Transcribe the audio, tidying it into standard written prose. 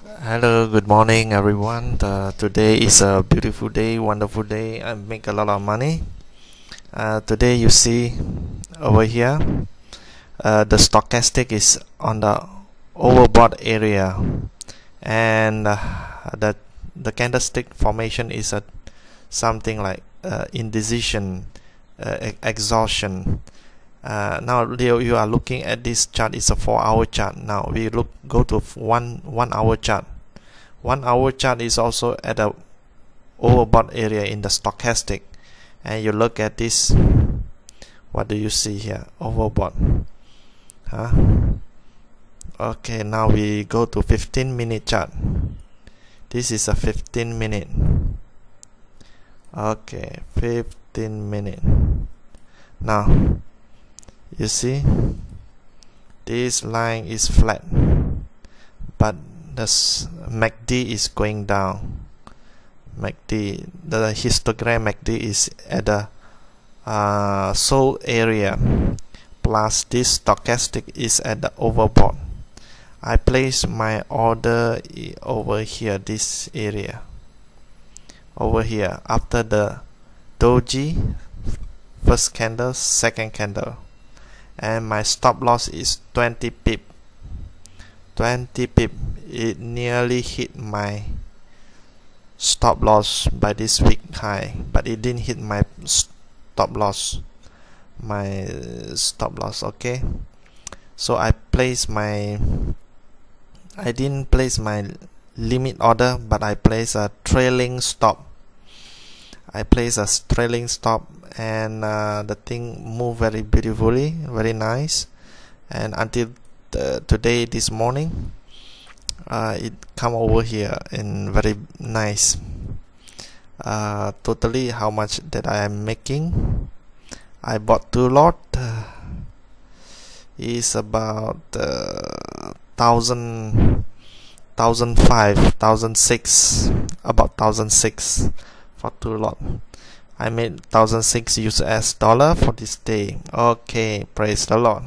Hello, good morning everyone. Today is a beautiful day, wonderful day. I make a lot of money. Today you see over here, the stochastic is on the overbought area, and the candlestick formation is at something like indecision, exhaustion. Now you are looking at this chart. It's a 4-hour chart. Now we go to one hour chart. 1 hour chart is also at a overbought area in the stochastic, and you look at this. What do you see here? Overbought. Okay, now we go to 15-minute chart. This is a 15-minute. Okay, 15-minute. Now you see this line is flat, but the MACD is going down. MACD, the histogram MACD is at the sold area, plus this stochastic is at the overbought. I place my order over here, this area over here, after the doji, first candle, second candle, and my stop loss is 20 pip. 20 pip. It nearly hit my stop loss by this week high, but it didn't hit my stop loss. Okay, so I didn't place my limit order, but I place a trailing stop. And the thing moved very beautifully, very nice, and until today, this morning, it come over here and very nice. Totally how much that I am making, I bought 2 lot, is about 1,006, about 1,006 for 2 lot. I made 1,006 US dollar for this day. Okay, praise the Lord.